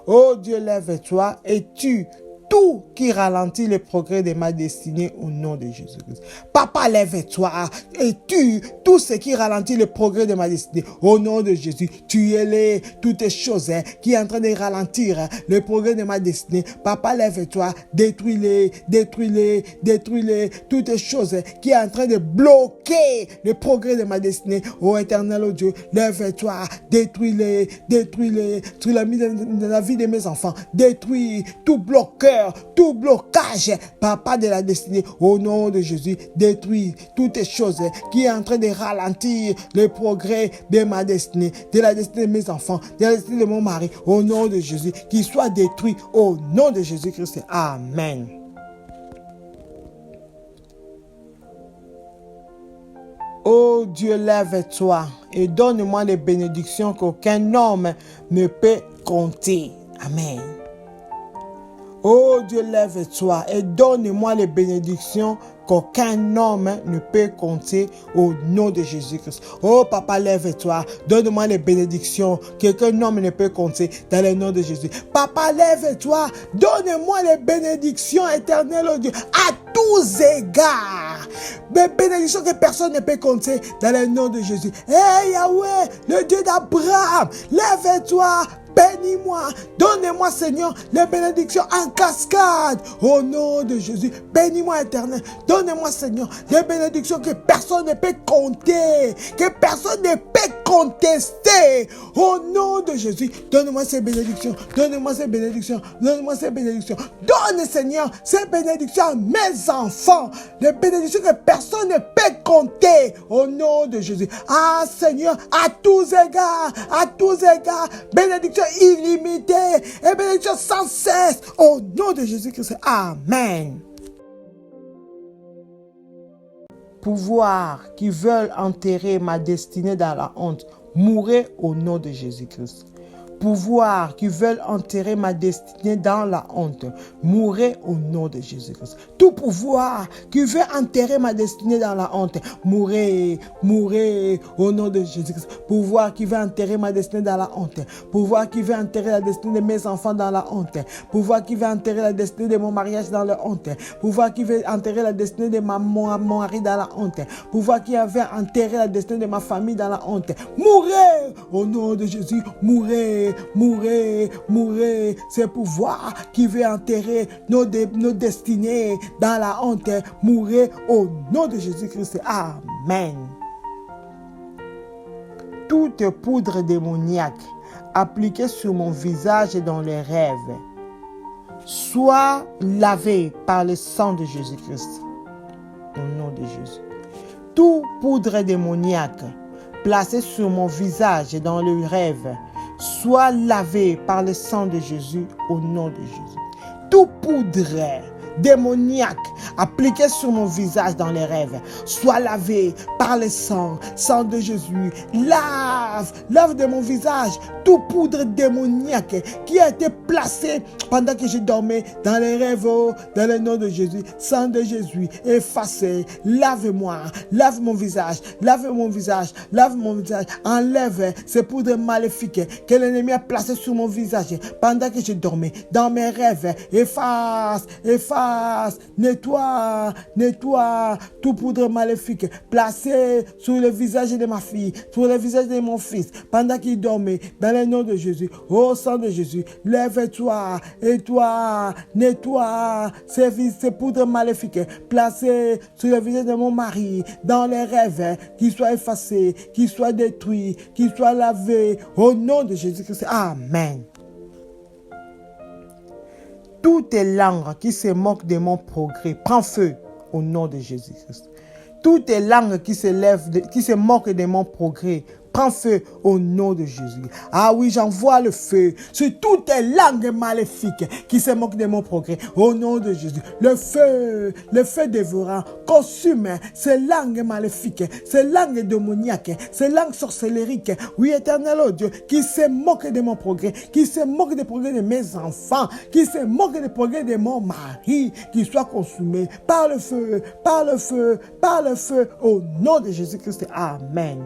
Oh Dieu, lève-toi et tue tout qui ralentit les progrès de ma destinée au nom de Jésus-Christ. Papa, lève-toi et tue tout ce qui ralentit le progrès de ma destinée au nom de Jésus. Tuez-les, toutes les choses qui sont en train de ralentir le progrès de ma destinée. Papa, lève-toi, détruis-les, détruis-les, détruis-les, toutes les choses qui sont en train de bloquer le progrès de ma destinée. Ô éternel, ô Dieu, lève-toi, détruis-les, détruis-les, tu l'as mis dans la vie de mes enfants. Détruis tout bloqueur, tout blocage, papa de la destinée, au nom de Jésus, détruis toutes les choses qui sont en train de ralentir le progrès de ma destinée, de la destinée de mes enfants, de la destinée de mon mari, au nom de Jésus, qu'ils soient détruits au nom de Jésus-Christ. Amen. Oh Dieu, lève-toi et donne-moi les bénédictions qu'aucun homme ne peut compter. Amen. Oh Dieu, lève-toi et donne-moi les bénédictions qu'aucun homme ne peut compter au nom de Jésus-Christ. Oh Papa, lève-toi, donne-moi les bénédictions qu'aucun homme ne peut compter dans le nom de Jésus. Papa, lève-toi, donne-moi les bénédictions éternelles, oh Dieu, à tous égards. Des bénédictions que personne ne peut compter dans le nom de Jésus. Hey Yahweh, le Dieu d'Abraham, lève-toi. Bénis-moi, donnez-moi Seigneur les bénédictions en cascade au nom de Jésus. Bénis-moi éternel, donnez-moi Seigneur les bénédictions que personne ne peut compter, que personne ne peut contester au nom de Jésus. Donne-moi ces bénédictions, donne-moi ces bénédictions, donne-moi ces bénédictions. Donne Seigneur ces bénédictions à mes enfants, les bénédictions que personne ne peut compter au nom de Jésus. Ah Seigneur, à tous égards, bénédictions illimitée et bénédiction sans cesse au nom de Jésus-Christ. Amen. Pouvoir qui veulent enterrer ma destinée dans la honte, mourrez au nom de Jésus-Christ. Pouvoir qui veulent enterrer ma destinée dans la honte, mourrez au nom de Jésus-Christ. Tout pouvoir qui veut enterrer ma destinée dans la honte, mourrez, mourrez au nom de Jésus-Christ. Pouvoir qui veut enterrer ma destinée dans la honte, pouvoir qui veut enterrer la destinée de mes enfants dans la honte, pouvoir qui veut enterrer la destinée de mon mariage dans la honte, pouvoir qui veut enterrer la destinée de mon mari dans la honte, pouvoir qui veut enterrer la destinée de ma famille dans la honte, mourrez au nom de Jésus, mourrez. Mourrez, mourrez, c'est pouvoir qui veut enterrer nos destinées dans la honte. Mourrez au nom de Jésus-Christ. Amen. Toute poudre démoniaque appliquée sur mon visage et dans les rêves, soit lavée par le sang de Jésus-Christ. Au nom de Jésus. Toute poudre démoniaque placée sur mon visage et dans le rêve, soit lavé par le sang de Jésus au nom de Jésus. Tout poudre démoniaque appliqué sur mon visage dans les rêves, soit lavé par le sang de Jésus. Lave de mon visage tout poudre démoniaque qui a été placée pendant que je dormais dans les rêves, dans le nom de Jésus. Sang de Jésus, effacé, lave-moi, lave mon visage, lave mon visage, lave mon visage, enlève ces poudres maléfiques que l'ennemi a placées sur mon visage pendant que je dormais dans mes rêves. Efface, nettoie tout poudre maléfique placé sur le visage de ma fille, sur le visage de mon fils pendant qu'il dormait dans le nom de Jésus. Ô sang de Jésus, lève-toi et toi, nettoie ces poudres maléfiques placées sur le visage de mon mari dans les rêves, qu'ils soient effacés, qu'ils soient détruits, qu'ils soient lavés au nom de Jésus-Christ. Amen. Toutes les langues qui se moquent de mon progrès, prends feu au nom de Jésus-Christ. Toutes les langues qui se moquent de mon progrès, prends feu au nom de Jésus. Ah oui, j'envoie le feu sur toutes les langues maléfiques qui se moquent de mon progrès au nom de Jésus. Le feu dévorant, consume ces langues maléfiques, ces langues démoniaques, ces langues sorcellériques. Oui, éternel, oh Dieu, qui se moquent de mon progrès, qui se moquent des progrès de mes enfants, qui se moquent des progrès de mon mari, qui soient consumés par le feu, par le feu, par le feu, au nom de Jésus-Christ. Amen.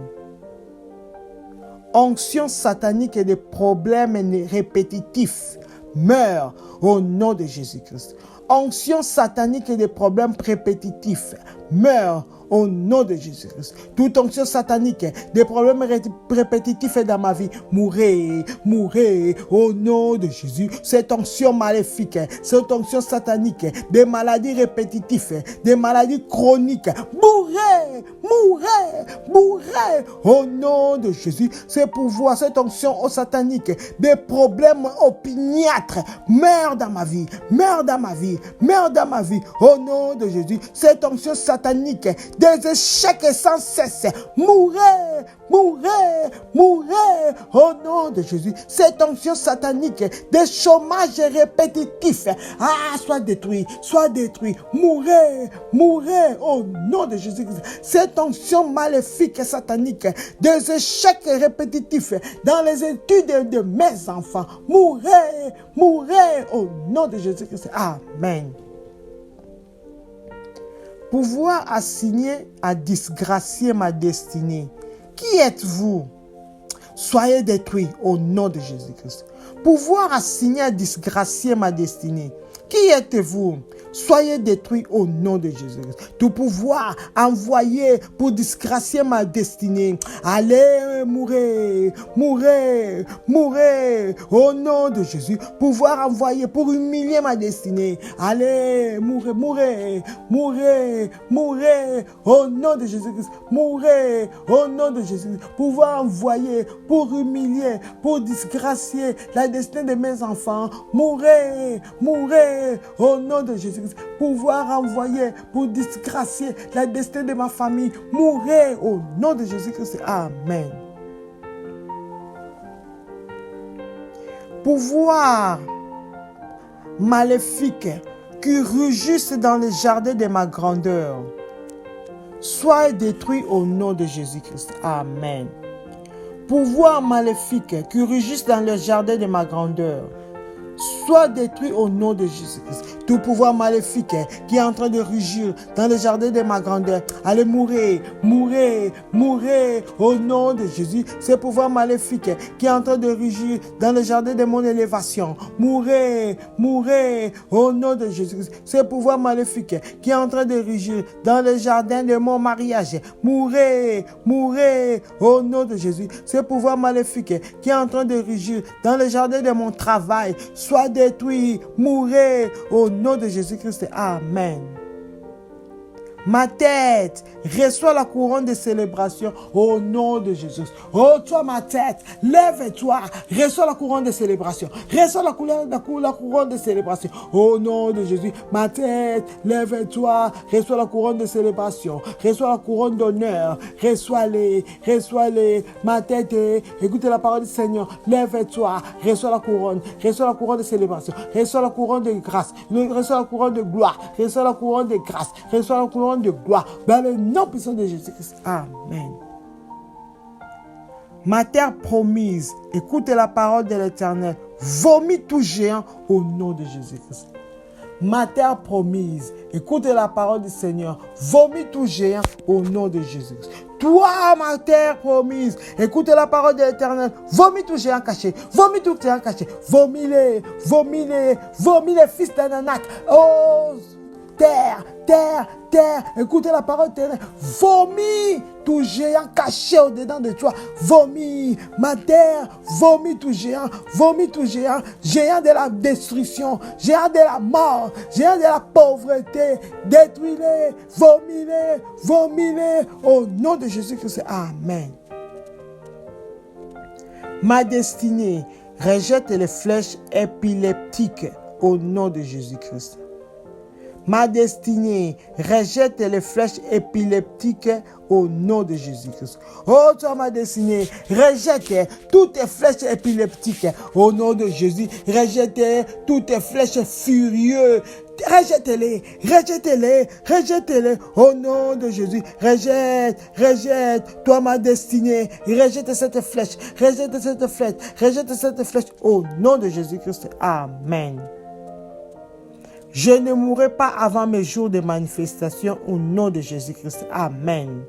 Onction satanique et des problèmes répétitifs meurent au nom de Jésus-Christ. Onction satanique et des problèmes répétitifs meurent au nom de Jésus-Christ. Toute onction satanique, des problèmes répétitifs dans ma vie, mourrez, mourrez au nom de Jésus. Cette onction maléfique, cette onction satanique, des maladies répétitives, des maladies chroniques, mourrez, mourrez, mourrez au nom de Jésus. C'est pouvoir, cette onction satanique, des problèmes opiniâtres, meurent dans ma vie, meurent dans ma vie, meurent dans ma vie au nom de Jésus. Cette onction satanique, des échecs sans cesse. Mourrez, mourrez, mourrez au nom de Jésus. Cette onction satanique, des chômages répétitifs. Ah, soit détruit, soit détruit. Mourrez, mourrez au nom de Jésus. Cette onction maléfique satanique, des échecs répétitifs dans les études de mes enfants. Mourrez, mourrez au nom de Jésus-Christ. Amen. Pouvoir assigner à disgracier ma destinée. Qui êtes-vous? Soyez détruits au nom de Jésus-Christ. Pouvoir assigner à disgracier ma destinée. Qui êtes-vous? Soyez détruits au nom de Jésus-Christ. Tout pouvoir envoyé pour disgracier ma destinée. Allez, mourrez, mourrez, mourrez au nom de Jésus. Pouvoir envoyé pour humilier ma destinée. Allez, mourrez, mourrez, mourrez, mourrez au nom de Jésus-Christ. Mourrez au nom de Jésus-Christ. Pouvoir envoyé pour humilier, pour disgracier la destinée de mes enfants. Mourrez, mourrez au nom de Jésus-Christ. Pouvoir envoyer pour disgracier la destinée de ma famille. Mourrez au nom de Jésus-Christ. Amen. Pouvoir maléfique qui rugissent dans le jardin de ma grandeur. Soyez détruits au nom de Jésus-Christ. Amen. Pouvoir maléfique qui rugissent dans le jardin de ma grandeur. Sois détruit au nom de Jésus-Christ. Tout pouvoir maléfique qui est en train de rugir dans le jardin de ma grandeur. Allez, mourrez, mourrez, mourrez au nom de Jésus. Ce pouvoir maléfique qui est en train de rugir dans le jardin de mon élévation. Mourrez, mourrez au nom de Jésus-Christ. Ce pouvoir maléfique qui est en train de rugir dans le jardin de mon mariage. Mourrez, mourrez au nom de Jésus. Ce pouvoir maléfique qui est en train de rugir dans le jardin de mon travail. Sois détruit, mourrez au nom de Jésus-Christ. Amen. Ma tête reçoit la couronne de célébration au nom de Jésus. Oh, toi, ma tête, lève-toi, reçois la couronne de célébration. Reçois la couronne de célébration au nom de Jésus. Ma tête, lève-toi, reçois la couronne de célébration. Reçois la couronne d'honneur. Reçois-les, reçois-les. Ma tête, écoutez la parole du Seigneur. Lève-toi, reçois la couronne de célébration. Reçois la couronne de grâce. Reçois la couronne de gloire. Reçois la couronne de grâce. Reçois la couronne de gloire dans le nom puissant de Jésus-Christ. Amen. Ma terre promise, écoutez la parole de l'Éternel, vomit tout géant au nom de Jésus-Christ. Ma terre promise, écoutez la parole du Seigneur, vomit tout géant au nom de Jésus-Christ. Toi, ma terre promise, écoutez la parole de l'Éternel, vomis tout géant caché, vomis tout géant caché, vomis-les, vomis-les, vomis les fils d'Ananak. Oh, terre, terre, terre, écoutez la parole éternelle, vomis tout géant caché au-dedans de toi, vomis, ma terre, vomis tout géant, géant de la destruction, géant de la mort, géant de la pauvreté, détruis-les, vomis-les, vomis-les, au nom de Jésus-Christ, amen. Ma destinée rejette les flèches épileptiques au nom de Jésus-Christ. ma destinée, rejette les flèches épileptiques au nom de Jésus-Christ. Oh, toi, ma destinée, rejette toutes les flèches épileptiques au nom de Jésus. Rejette toutes les flèches furieuses. Rejette-les, rejette-les, rejette-les au nom de Jésus. Rejette, rejette, toi ma destinée. Rejette cette flèche, rejette cette flèche, rejette cette flèche au nom de Jésus-Christ. Amen. Je ne mourrai pas avant mes jours de manifestation au nom de Jésus-Christ. Amen.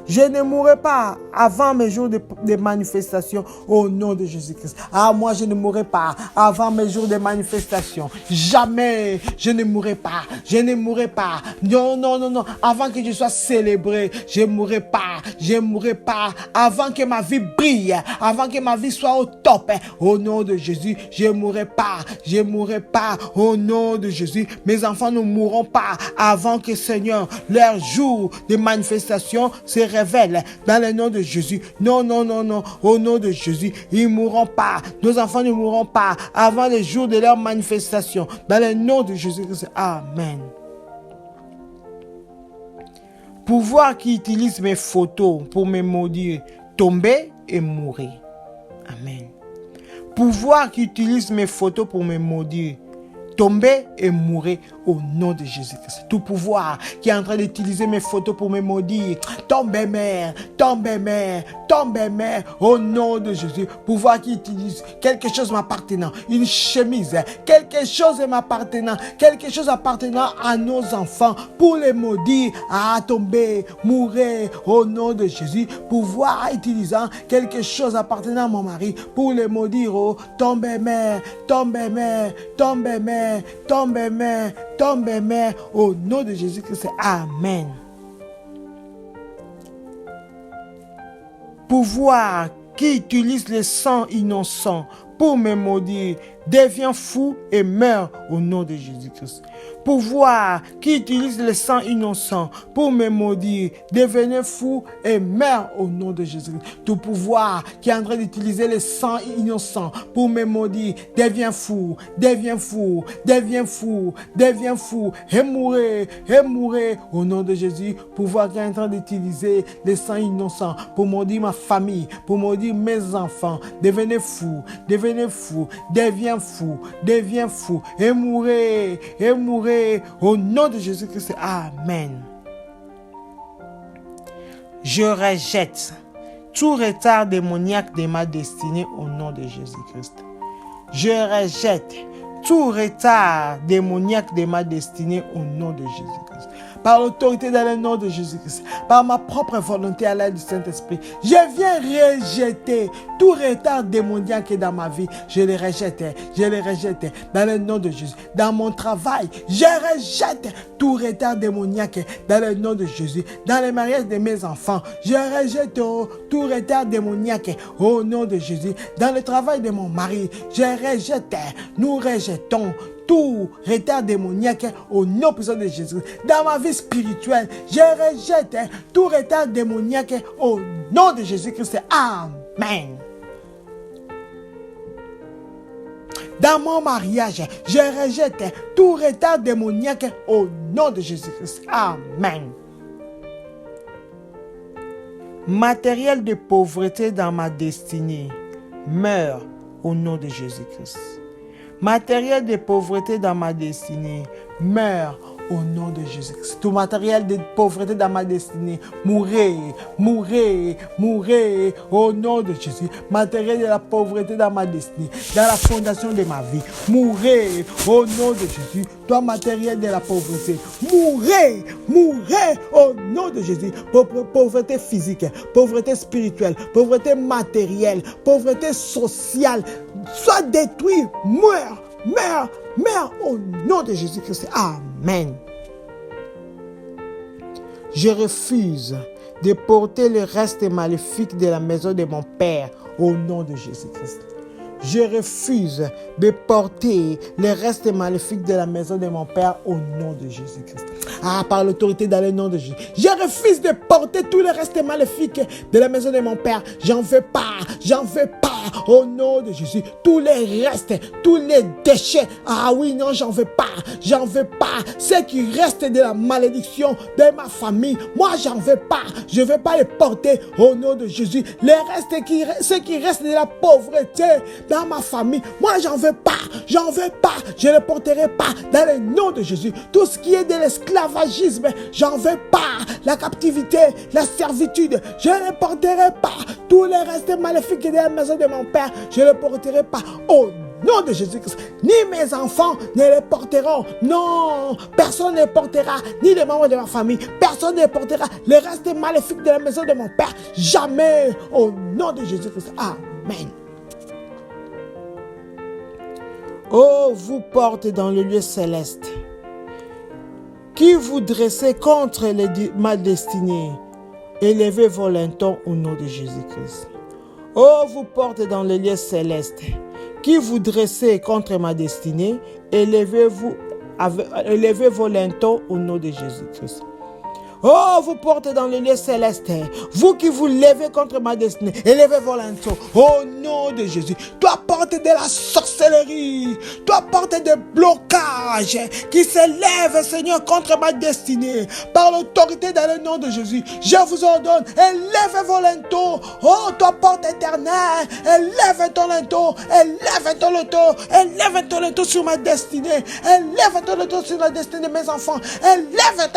Je ne mourrai pas avant mes jours de manifestation au nom de Jésus-Christ. Ah, moi, je ne mourrai pas avant mes jours de manifestation. Jamais, je ne mourrai pas. Je ne mourrai pas. Non, non, non, non. Avant que je sois célébré, je ne mourrai pas. Je ne mourrai pas. Avant que ma vie brille, avant que ma vie soit au top, au nom de Jésus, je ne mourrai pas. Je ne mourrai pas au nom de Jésus. Mes enfants ne mourront pas avant que, Seigneur, leur jour de manifestation se révèle dans le nom de Jésus. Non, non, non, non. Au nom de Jésus, ils ne mourront pas. Nos enfants ne mourront pas avant le jour de leur manifestation. Dans le nom de Jésus-Christ. Amen. Pouvoir qui utilise mes photos pour me maudire, tomber et mourir. Amen. Pouvoir qui utilise mes photos pour me maudire, tomber et mourir au nom de Jésus-Christ. Tout pouvoir qui est en train d'utiliser mes photos pour me maudire, tombe mère, tombe mère, tombe mère, au nom de Jésus. Pouvoir qui utilise quelque chose m'appartenant, une chemise, quelque chose m'appartenant, quelque chose appartenant à nos enfants pour les maudire, à tomber, mourir au nom de Jésus. Pouvoir utilisant quelque chose appartenant à mon mari pour les maudire, oh, tombe mère, tombe mère, tombe mère, tombe mère, tombe mère, au nom de Jésus-Christ. Amen. Pouvoir qui utilise le sang innocent pour me maudire, devient fou et meurt au nom de Jésus-Christ. Pouvoir qui utilise le sang innocent pour me maudire, devenez fou et meurt au nom de Jésus-Christ. Tout pouvoir qui est en train d'utiliser le sang innocent pour me maudire, devient fou, devient fou, devient fou, devient fou et mourir au nom de Jésus. Pouvoir qui est en train d'utiliser le sang innocent pour maudire ma famille, pour maudire mes enfants, devenez fou, devenez fou, deviens fou et mourir au nom de Jésus-Christ. Amen. Je rejette tout retard démoniaque de ma destinée au nom de Jésus-Christ. Je rejette tout retard démoniaque de ma destinée au nom de Jésus-Christ. Par l'autorité dans le nom de Jésus-Christ, par ma propre volonté à l'aide du Saint-Esprit, je viens rejeter tout retard démoniaque dans ma vie. Je le rejette dans le nom de Jésus. Dans mon travail, je rejette tout retard démoniaque dans le nom de Jésus. Dans le mariage de mes enfants, je rejette tout retard démoniaque au nom de Jésus. Dans le travail de mon mari, je rejette, nous rejetons tout retard démoniaque au nom puissant de Jésus. Dans ma vie spirituelle, je rejette tout retard démoniaque au nom de Jésus-Christ. Amen. Dans mon mariage, je rejette tout retard démoniaque au nom de Jésus-Christ. Amen. Matériel de pauvreté dans ma destinée meurt au nom de Jésus-Christ. Matériel de pauvreté dans ma destinée meurt au nom de Jésus-Christ. Tout matériel de pauvreté dans ma destinée, mourrez au nom de Jésus. Matériel de la pauvreté dans ma destinée, dans la fondation de ma vie, mourrez au nom de Jésus. Toi, matériel de la pauvreté, mourrez au nom de Jésus. Pauvreté physique, pauvreté spirituelle, pauvreté matérielle, pauvreté sociale, sois détruit, meurs au nom de Jésus-Christ. Amen. Je refuse de porter le reste maléfique de la maison de mon Père au nom de Jésus-Christ. je refuse de porter les restes maléfiques de la maison de mon Père au nom de Jésus-Christ. Ah, par l'autorité dans le nom de Jésus. Je refuse de porter tous les restes maléfiques de la maison de mon Père. J'en veux pas au nom de Jésus. Tous les restes, tous les déchets. Ah oui, non, j'en veux pas. Ce qui reste de la malédiction de ma famille, moi, j'en veux pas. Je ne veux pas les porter au nom de Jésus. Les restes, ce qui reste de la pauvreté dans ma famille, moi, j'en veux pas. Je ne les porterai pas dans le nom de Jésus. Tout ce qui est de l'esclavagisme, j'en veux pas. La captivité, la servitude, je ne les porterai pas. Tous les restes maléfiques de la maison de mon Père, je ne les porterai pas au nom de Jésus-Christ. Ni mes enfants ne les porteront. Non, personne ne les portera. Ni les membres de ma famille. Personne ne les portera. Les restes maléfiques de la maison de mon Père. Jamais. Au nom de Jésus-Christ. Amen. Oh, vous portes dans le lieu céleste, qui vous dressez contre ma destinée, élevez vos lintons au nom de Jésus-Christ. Oh, vous portes dans le lieu céleste, qui vous dressez contre ma destinée, élevez vos lintons au nom de Jésus-Christ. Oh, vous portez dans le lieu céleste, vous qui vous levez contre ma destinée, élevez vos lintons au nom de Jésus. Toi, porte de la sorcellerie, toi, porte de blocages qui s'élèvent, Seigneur, contre ma destinée. Par l'autorité dans le nom de Jésus, je vous ordonne, élevez vos lintons. Oh, toi, porte éternelle, élève ton linteau, élève ton linteau sur ma destinée, élève ton linteau sur la destinée de mes enfants, élève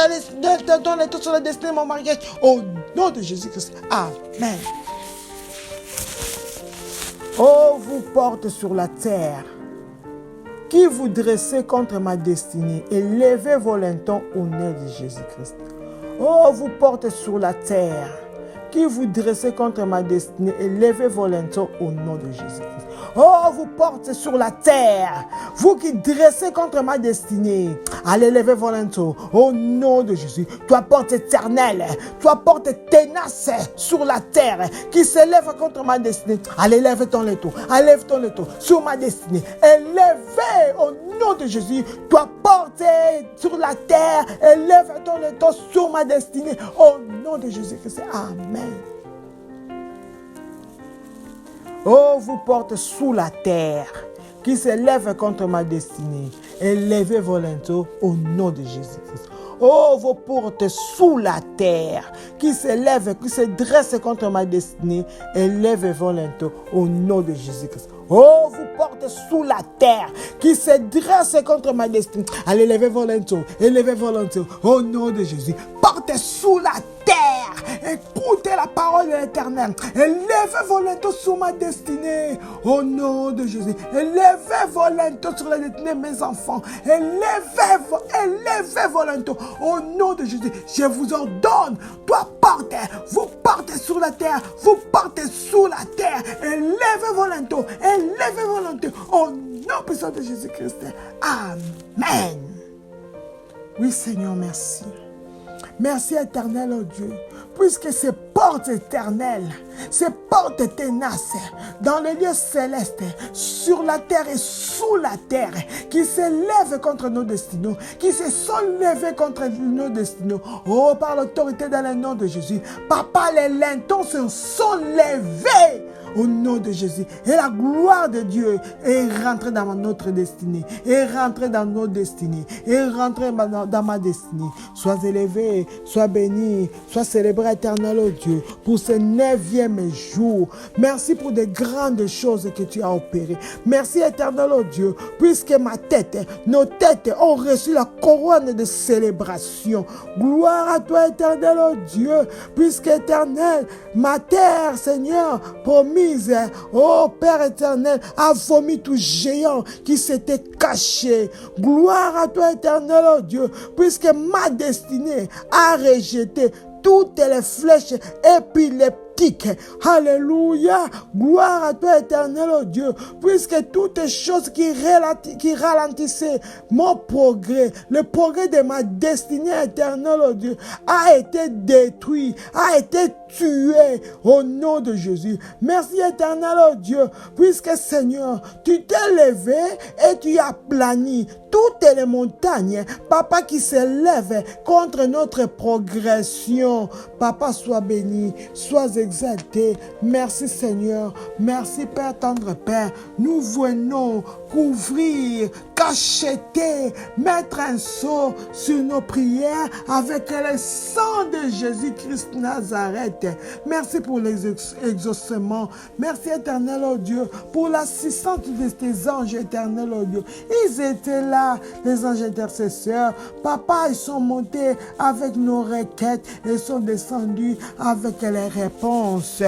ton linteau sur la destinée de mon mariage, au nom de Jésus-Christ. Amen. Oh, vous porte sur la terre, qui vous dressez contre ma destinée, élevez vos lintons au nom de Jésus-Christ. Oh, vous porte sur la terre, qui vous dressez contre ma destinée, élevez vos lintons au nom de Jésus-Christ. Oh, vous portez sur la terre, vous qui dressez contre ma destinée, allez lever vos lintons au nom de Jésus. Toi, porte éternelle, toi, porte tenace sur la terre, qui s'élève contre ma destinée, allez lève ton linteau sur ma destinée, élevez au nom de Jésus. Toi, porte sur la terre, élève ton linteau sur ma destinée, au nom de Jésus-Christ. Amen. Oh, vous porte sous la terre, qui s'élève contre ma destinée, élevez vos linteaux au nom de Jésus-Christ. Oh, vous portes sous la terre, qui s'élève, qui se dresse contre ma destinée, élevez vos linteaux au nom de Jésus-Christ. Oh, vous portez sous la terre, qui se dresse contre ma destinée, allez élevez vos linteaux au nom de Jésus. Portez sous la terre, écoutez la parole de l'Éternel, élevez vos linteaux sur ma destinée, au nom de Jésus. Élevez vos linteaux sur la destinée de mes enfants, élevez vos linteaux, au nom de Jésus. Je vous ordonne, toi portez, vous portez sur la terre, vous portez sous la terre, élevez vos linteaux, au nom puissant de Jésus-Christ. Amen. Oui, Seigneur, merci. Merci éternel, oh Dieu, puisque ces portes éternelles, ces portes ténaces, dans le lieu céleste, sur la terre et sous la terre, qui s'élèvent contre nos destinos, qui se sont levés contre nos destinos, oh, par l'autorité dans le nom de Jésus, Papa, les lintons se sont levés, au nom de Jésus. Et la gloire de Dieu est rentrée dans notre destinée, est rentrée dans nos destinées, est rentrée dans ma destinée. Sois élevé, sois béni, sois célébré éternel, oh Dieu, pour ce 9e jour. Merci pour des grandes choses que tu as opérées. Merci éternel, oh Dieu, puisque nos têtes ont reçu la couronne de célébration. Gloire à toi éternel, oh Dieu, puisque éternel, ma terre, Seigneur, promise, oh Père éternel, a vomi tout géant qui s'était caché. Gloire à toi éternel, oh Dieu, puisque ma destinée a rejeté toutes les flèches et puis les prophétique. Alléluia. Gloire à toi, éternel, oh Dieu, puisque toutes les choses qui ralentissaient mon progrès, le progrès de ma destinée éternelle, oh Dieu, a été détruit, a été tué au nom de Jésus. Merci, éternel, oh Dieu, puisque Seigneur, tu t'es levé et tu as plani toutes les montagnes, Papa, qui s'élèvent contre notre progression. Papa, sois béni, sois exalté. Merci, Seigneur. Merci, Père tendre Père. Nous venons couvrir, cacheter, mettre un sceau sur nos prières avec le sang de Jésus-Christ Nazareth. Merci pour l'exaucement. Merci, éternel, oh Dieu, pour l'assistance de tes anges, éternel, oh Dieu. Ils étaient là, les anges intercesseurs. Papa, ils sont montés avec nos requêtes et sont descendus avec les réponses.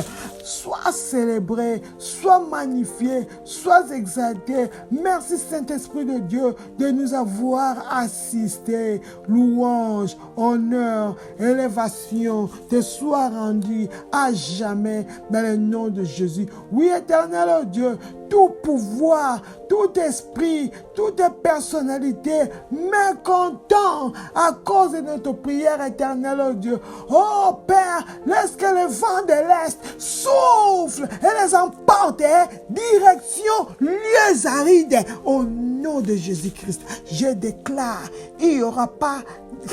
Sois célébré, sois magnifié, sois exalté. Merci, Saint-Esprit de Dieu, de nous avoir assistés. Louange, honneur, élévation te soit rendu à jamais dans le nom de Jésus. Oui, éternel oh Dieu, tout pouvoir, tout esprit, toute personnalité mécontent à cause de notre prière éternelle, oh Dieu. Oh Père, laisse que le vent de l'Est souffle et les emporte, direction lieux arides. Au nom de Jésus-Christ, je déclare, il n'y aura pas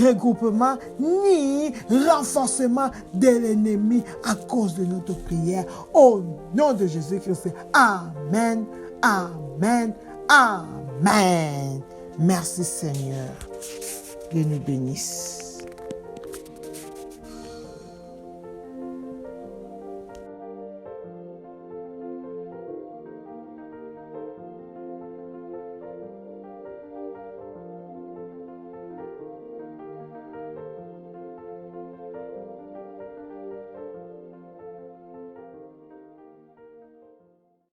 regroupement ni renforcement de l'ennemi à cause de notre prière. Au nom de Jésus-Christ. Amen, amen, amen. Merci Seigneur. Dieu nous bénisse.